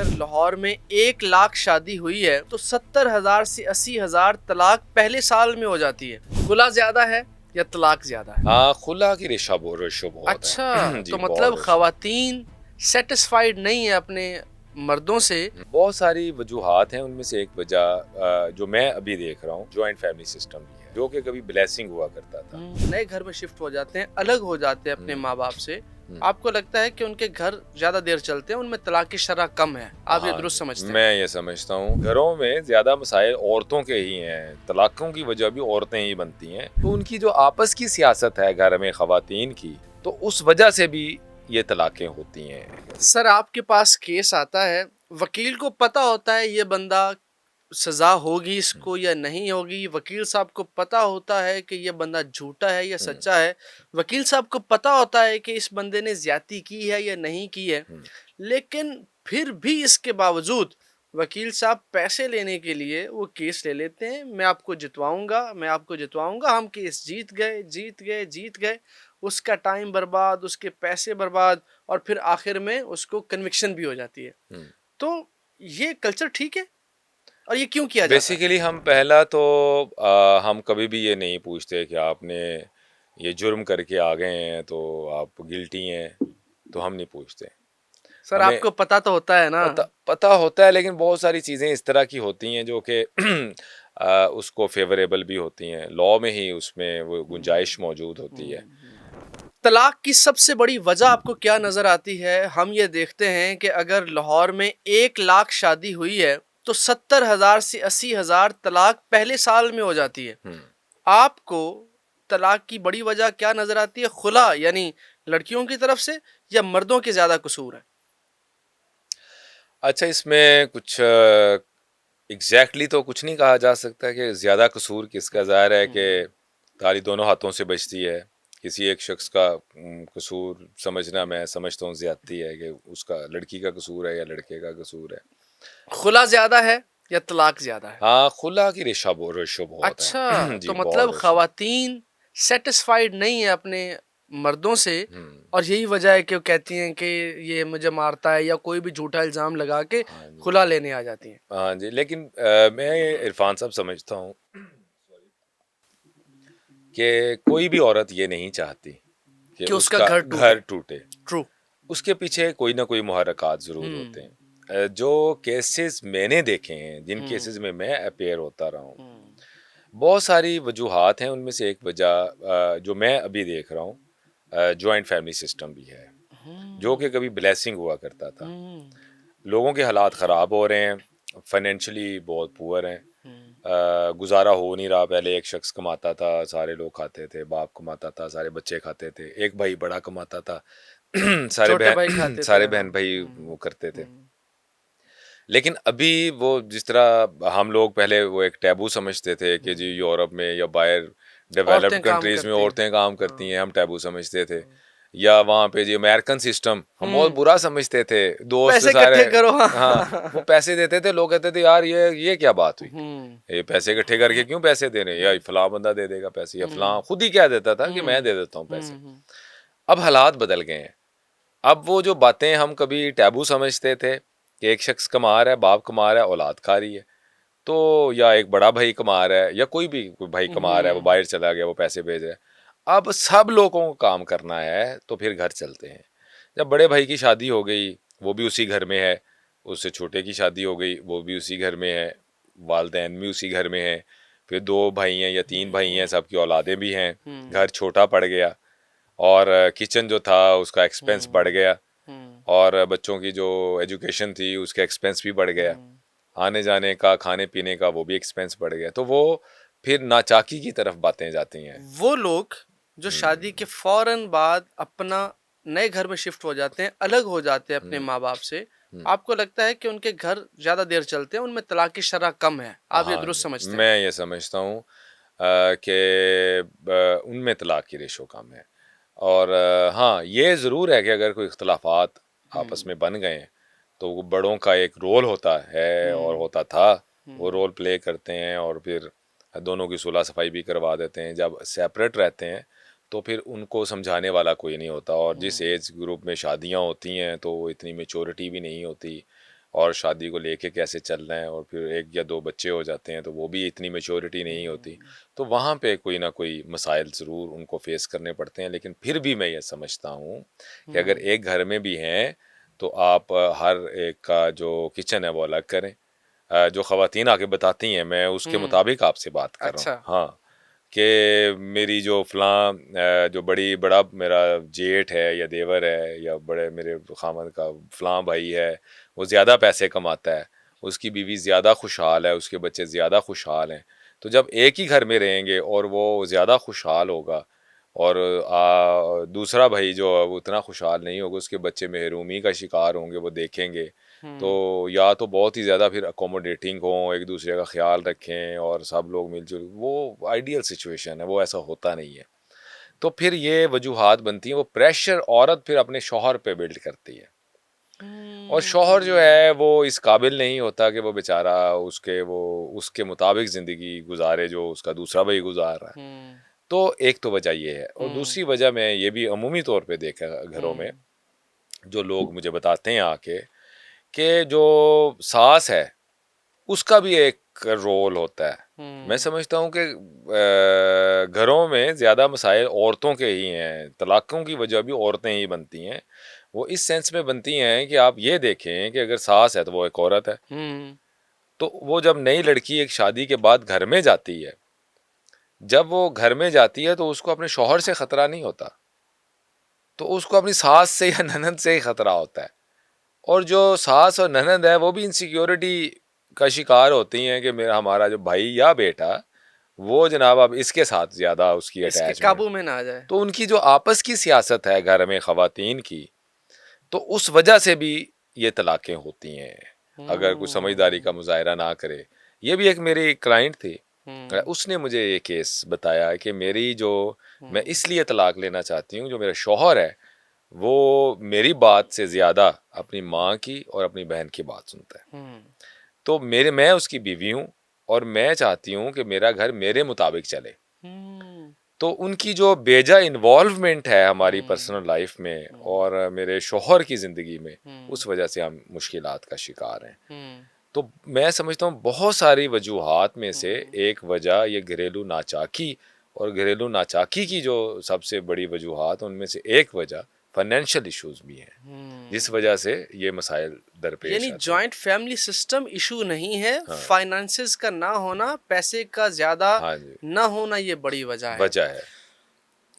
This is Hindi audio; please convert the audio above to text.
अगर लाहौर में 1 लाख शादी हुई है तो 70,000 से 80,000 तलाक पहले साल में हो जाती है। खुला ज्यादा है या तलाक ज्यादा है? हाँ, खुला की रेशो बहुत अच्छा, है। जी तो बहुत मतलब रेशो। खवातीन सेटिस्फाइड नहीं है अपने मर्दों से। बहुत सारी वजूहात हैं, उनमें से एक वजह जो मैं अभी देख रहा हूँ, जॉइंट फैमिली सिस्टम भी है, जो कि कभी ब्लेसिंग हुआ करता था। नए घर में शिफ्ट हो जाते हैं, अलग हो जाते हैं अपने माँ बाप से। आपको लगता है कि उनके घर ज्यादा देर चलते हैं, उनमें तलाक की शरह कम है, आप ये हाँ दुरुस्त जी, समझते हैं? मैं ये समझता हूँ घरों में ज्यादा मसाइल औरतों के ही हैं, तलाकों की वजह भी औरतें ही बनती हैं। तो उनकी जो आपस की सियासत है घर में खवातीन की, तो उस वजह से भी ये तलाकें होती हैं। सर, आपके पास केस आता है, वकील को पता होता है ये बंदा सजा होगी इसको या नहीं होगी, वकील साहब को पता होता है कि ये बंदा झूठा है या सच्चा है, वकील साहब को पता होता है कि इस बंदे ने ज्यादती की है या नहीं की है, लेकिन फिर भी इसके बावजूद वकील साहब पैसे लेने के लिए वो केस ले लेते हैं। मैं आपको जितवाऊंगा, मैं आपको जितवाऊंगा, हम केस जीत गए, जीत गए, जीत गए। उसका टाइम बर्बाद, उसके पैसे बर्बाद, और फिर आखिर में उसको कन्विक्शन भी हो जाती है। तो ये कल्चर ठीक है? और ये क्यों किया जाता है? बेसिकली हम पहला तो हम कभी भी ये नहीं पूछते कि आपने ये जुर्म करके आ गए हैं तो आप गिल्टी हैं, तो हम नहीं पूछते। सर, हमें आपको पता तो होता है ना? पता पता होता है, लेकिन बहुत सारी चीज़ें इस तरह की होती हैं जो कि उसको फेवरेबल भी होती हैं, लॉ में ही उसमें वो गुंजाइश मौजूद होती है। तलाक की सबसे बड़ी वजह आपको क्या नजर आती है? हम ये देखते हैं कि अगर लाहौर में 1 लाख शादी हुई है तो 70,000 से 80,000 तलाक पहले साल में हो जाती है। आपको तलाक की बड़ी वजह क्या नजर आती है? खुला यानी लड़कियों की तरफ से, या मर्दों के ज्यादा कसूर है? अच्छा, इसमें कुछ एग्जैक्टली तो कुछ नहीं कहा जा सकता कि ज़्यादा कसूर किसका। ज़ाहिर है कि ताली दोनों हाथों से बजती है। किसी एक शख्स का कसूर समझना, मैं समझता हूँ ज़्यादती है कि उसका लड़की का कसूर है या लड़के का कसूर है। खुला ज्यादा है या तलाक ज्यादा है? हाँ, खुला की रेशो बहुत अच्छा, है। जी तो बहुत मतलब रेशो। खवातीन सेटिस्फाइड नहीं है अपने मर्दों से, हम्म। और यही वजह है कि वो कहती हैं कि ये मुझे मारता है, या कोई भी झूठा इल्जाम लगा के हाँ जी। खुला लेने आ जाती हैं। हाँ जी, लेकिन मैं इरफान साहब समझता हूँ कि कोई भी औरत ये नहीं चाहती कि कि उसका उसका घर टूटे। घर टूटे। ट्रू। उसके पीछे कोई ना कोई मुहर्रकात ज़रूर होते हैं। जो केसेस मैंने देखे हैं, जिन केसेस में मैं अपेयर होता रहा हूँ, बहुत सारी वजूहात हैं, उनमें से एक वजह जो मैं अभी देख रहा हूँ, जॉइंट फैमिली सिस्टम भी है, जो कि कभी ब्लेसिंग हुआ करता था। लोगों के हालात ख़राब हो रहे हैं, फाइनेंशियली बहुत पुअर हैं, गुजारा हो नहीं रहा। पहले एक शख्स कमाता था, सारे लोग खाते थे, बाप कमाता था, सारे बच्चे खाते थे, एक भाई बड़ा कमाता था, सारे छोटे भाई बहन खाते थे, सारे हाँ। बहन भाई वो करते थे। लेकिन अभी वो जिस तरह हम लोग पहले वो एक टैबू समझते थे कि जी यूरोप में या बाहर डेवलप्ड औरतें काम कंट्रीज में करती हैं। औरतें काम करती हाँ। हैं, हम टैबू समझते थे। या वहाँ पे जी अमेरिकन सिस्टम हम बहुत हम्म। बुरा समझते थे। दोस्त पैसे सारे, इकट्ठे करो, हाँ, वो हाँ। पैसे देते थे, लोग कहते थे यार ये क्या बात हुई, हम्म। ये पैसे इकट्ठे करके क्यों पैसे दे रहे हैं, या फलां बंदा दे देगा पैसे, या हम्म। फलां खुद ही कह देता था कि मैं हम्म। दे देता हूँ पैसे। हम्म। अब हालात बदल गए हैं। अब वो जो बातें हम कभी टैबू समझते थे कि एक शख्स कमा रहा है, बाप कमा रहा है, औलाद खा रही है, तो या एक बड़ा भाई कमा रहा है, या कोई भाई कमा रहा है, वो बाहर चला गया, वो पैसे भेज रहा है। अब सब लोगों को काम करना है, तो फिर घर चलते हैं। जब बड़े भाई की शादी हो गई, वो भी उसी घर में है, उससे छोटे की शादी हो गई, वो भी उसी घर में है, वालदैन भी उसी घर में है, फिर दो भाई हैं या तीन भाई हैं, सबकी औलादें भी हैं, घर छोटा पड़ गया, और किचन जो था उसका एक्सपेंस बढ़ गया, और बच्चों की जो एजुकेशन थी उसका एक्सपेंस भी बढ़ गया, आने जाने का, खाने पीने का वो भी एक्सपेंस बढ़ गया। तो वो फिर नाचाकी की तरफ बातें जाती हैं। वो लोग जो शादी के फौरन बाद अपना नए घर में शिफ्ट हो जाते हैं, अलग हो जाते हैं अपने माँ बाप से, आपको लगता है कि उनके घर ज्यादा देर चलते हैं, उनमें तलाक की शरह कम है, आप ये हाँ दुरुस्त जी, समझते हैं? मैं ये समझता हूँ कि उनमें तलाक की रेशो कम है। और हाँ, ये ज़रूर है कि अगर कोई इख्तलाफात आपस में बन गए हैं, तो वो बड़ों का एक रोल होता है और होता था, वो रोल प्ले करते हैं, और फिर दोनों की सुलह सफाई भी करवा देते हैं। जब सेपरेट रहते हैं तो फिर उनको समझाने वाला कोई नहीं होता, और जिस एज ग्रुप में शादियां होती हैं तो इतनी मेच्योरिटी भी नहीं होती, और शादी को लेके कैसे चलना है, और फिर एक या दो बच्चे हो जाते हैं तो वो भी इतनी मैच्योरिटी नहीं होती। तो वहाँ पे कोई ना कोई मसाइल ज़रूर उनको फेस करने पड़ते हैं। लेकिन फिर भी मैं ये समझता हूँ कि अगर एक घर में भी हैं तो आप हर एक का जो किचन है वो अलग करें। जो ख़वातीन आके बताती हैं मैं उसके मुताबिक आपसे बात कर रहा हूँ। अच्छा। हाँ, कि मेरी जो फ़लाँ जो बड़ा मेरा जेठ है या देवर है या बड़े मेरे खामद का फ़लाँ भाई है, वो ज़्यादा पैसे कमाता है, उसकी बीवी ज़्यादा खुशहाल है, उसके बच्चे ज़्यादा खुशहाल हैं। तो जब एक ही घर में रहेंगे और वो ज़्यादा खुशहाल होगा और दूसरा भाई जो है वो उतना खुशहाल नहीं होगा, उसके बच्चे महरूमी का शिकार होंगे, वो देखेंगे। तो या तो बहुत ही ज़्यादा फिर अकोमोडेटिंग हों, एक दूसरे का ख्याल रखें और सब लोग मिलजुल, वो आइडियल सिचुएशन है, वो ऐसा होता नहीं है। तो फिर ये वजूहात बनती हैं, वो प्रेशर औरत फिर अपने शौहर पे बिल्ड करती है। और शौहर जो हम्म। है वो इस काबिल नहीं होता कि वो बेचारा उसके मुताबिक ज़िंदगी गुजारे जो उसका दूसरा भाई गुजार रहा है। हम्म। तो एक तो वजह ये है, और हम्म। दूसरी वजह मैं ये भी अमूमी तौर पे देखा घरों में, हम्म। जो लोग मुझे बताते हैं आके, कि जो सास है उसका भी एक रोल होता है। मैं हम्म। समझता हूँ कि घरों में ज़्यादा मसाइल औरतों के ही हैं, तलाक़ों की वजह भी औरतें ही बनती हैं। वो इस सेंस में बनती हैं कि आप ये देखें कि अगर सास है तो वो एक औरत है। हम्म। तो वो जब नई लड़की एक शादी के बाद घर में जाती है, जब वो घर में जाती है तो उसको अपने शौहर से ख़तरा नहीं होता, तो उसको अपनी सास से या ननद से ही ख़तरा होता है। और जो सास और ननद है वो भी इनसिक्योरिटी का शिकार होती हैं कि मेरा हमारा जो भाई या बेटा वो जनाब अब इसके साथ ज़्यादा उसकी इसके अटैचमेंट। काबू में ना आ जाए। तो उनकी जो आपस की सियासत है घर में ख़वातीन की, तो उस वजह से भी ये तलाक़ें होती हैं, अगर कोई समझदारी हम्म। का मुज़ाहिरा ना करे। ये भी एक मेरी क्लाइंट थी, हम्म। उसने मुझे ये केस बताया कि मेरी जो मैं हम्म। इसलिए तलाक़ लेना चाहती हूँ, जो मेरा शौहर है वो मेरी बात से ज़्यादा अपनी माँ की और अपनी बहन की बात सुनता है। हम्म। तो मैं उसकी बीवी हूँ और मैं चाहती हूँ कि मेरा घर मेरे मुताबिक चले। हम्म। तो उनकी जो बेजा इन्वॉल्वमेंट है हमारी हम्म। पर्सनल लाइफ में हम्म। और मेरे शौहर की ज़िंदगी में, हम्म। उस वजह से हम मुश्किलात का शिकार हैं। हम्म। तो मैं समझता हूँ बहुत सारी वजूहात में से हम्म। एक वजह ये घरेलू नाचाकी, और घरेलू नाचाकी की जो सबसे बड़ी वजूहात उनमें से एक वजह फाइनेंशियल इश्यूज भी हैं, जिस हम्म। वजह से ये मसाइल यानी दरपेश आते हैं। जॉइंट फैमिली सिस्टम इशू नहीं है, हाँ, फाइनेंसेस का ना होना, पैसे का ज्यादा हाँ जी, ना होना ये बड़ी वजह है। वजह है।